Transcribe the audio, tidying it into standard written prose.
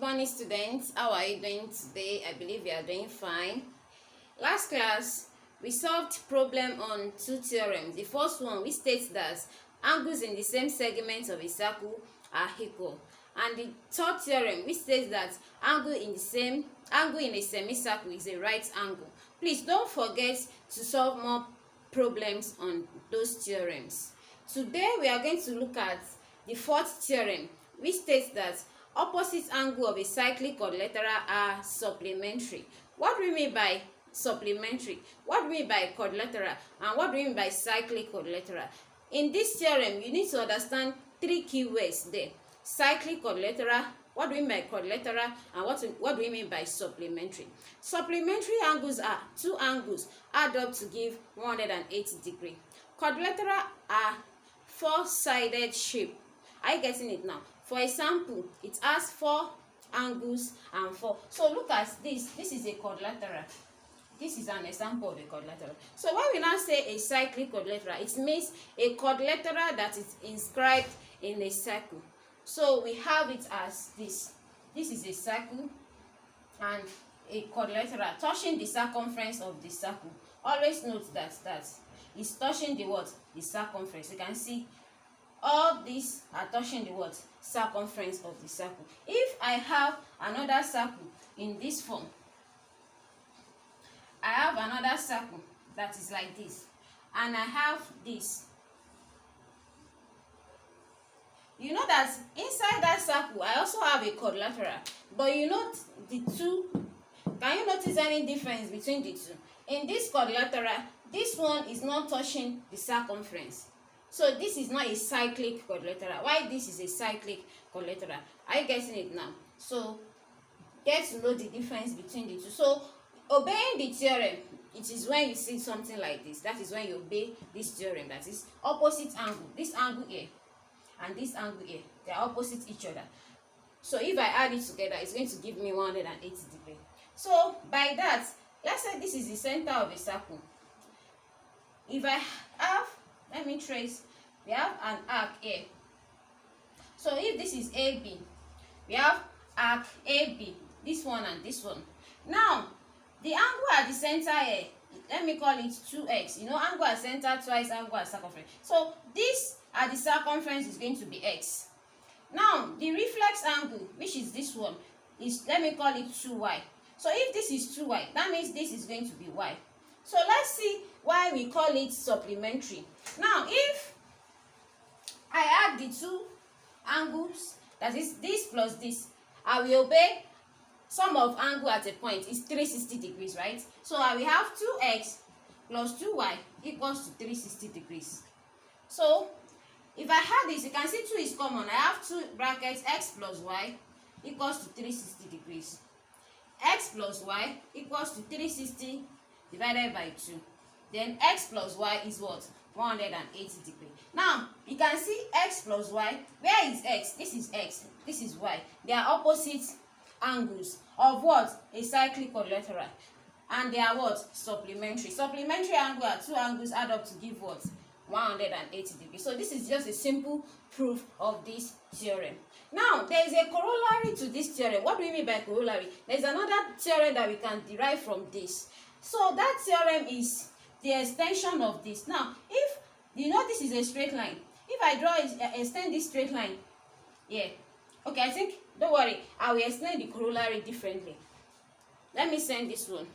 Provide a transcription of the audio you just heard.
morning, students. How are you doing today? I believe you are doing fine. Last class, we solved problem on two theorems. The first one, which states that angles in the same segment of a circle are equal. And the third theorem, which states that angle in a semicircle is a right angle. Please don't forget to solve more problems on those theorems. Today, we are going to look at the fourth theorem, which states that opposite angle of a cyclic quadrilateral are supplementary. What do we mean by supplementary? What do we mean by quadrilateral? And what do we mean by cyclic quadrilateral? In this theorem, you need to understand three keywords there. Cyclic quadrilateral, what do we mean by quadrilateral, and what do we mean by supplementary? Supplementary angles are two angles add up to give 180 degrees. Quadrilateral are four-sided shape. Are you getting it now? For example, it has four angles and four. So look at this. This is a quadrilateral. This is an example of a quadrilateral. So when we now say a cyclic quadrilateral, it means a quadrilateral that is inscribed in a circle. So we have it as this. This is a circle and a quadrilateral touching the circumference of the circle. Always note that it's touching the what? The circumference. You can see all these are touching the what? Circumference of the circle. If I have another circle in this form, I have another circle that is like this, and I have this. You know that inside that circle, I also have a quadrilateral. But you note the two. Can you notice any difference between the two? In this quadrilateral, this one is not touching the circumference. So this is not a cyclic quadrilateral. Why this is a cyclic quadrilateral? Are you getting it now? So get to know the difference between the two. So obeying the theorem, it is when you see something like this. That is when you obey this theorem. That is opposite angle. This angle here and this angle here, they are opposite each other. So if I add it together, it's going to give me 180 degrees. So by that, let's say this is the center of a circle. If I have, let me trace, we have an arc here. So if this is AB, we have arc AB, this one and this one. Now, the angle at the center here, let me call it 2x. You know, angle at center twice angle at circumference. So this at the circumference is going to be x. Now, the reflex angle, which is this one, is, let me call it 2y. So if this is 2y, that means this is going to be y. So let's see why we call it supplementary. Now, if I add the two angles, that is this plus this, I will obey sum of angle at a point is 360 degrees, right? So I will have 2x plus 2y equals to 360 degrees. So if I have this, you can see 2 is common. I have 2 brackets x plus y equals to 360 degrees. X plus y equals to 360 divided by 2. Then x plus y is what? 180 degrees. Now, you can see x plus y. Where is x? This is x. This is y. They are opposite angles of what? A cyclic quadrilateral. And they are what? Supplementary. Supplementary angle are two angles add up to give what? 180 degrees. So this is just a simple proof of this theorem. Now, there is a corollary to this theorem. What do we mean by corollary? There is another theorem that we can derive from this. So that theorem is the extension of this. Now, if you know this is a straight line, if I extend this straight line here, okay, I think, don't worry, I will explain the corollary differently. Let me send this one.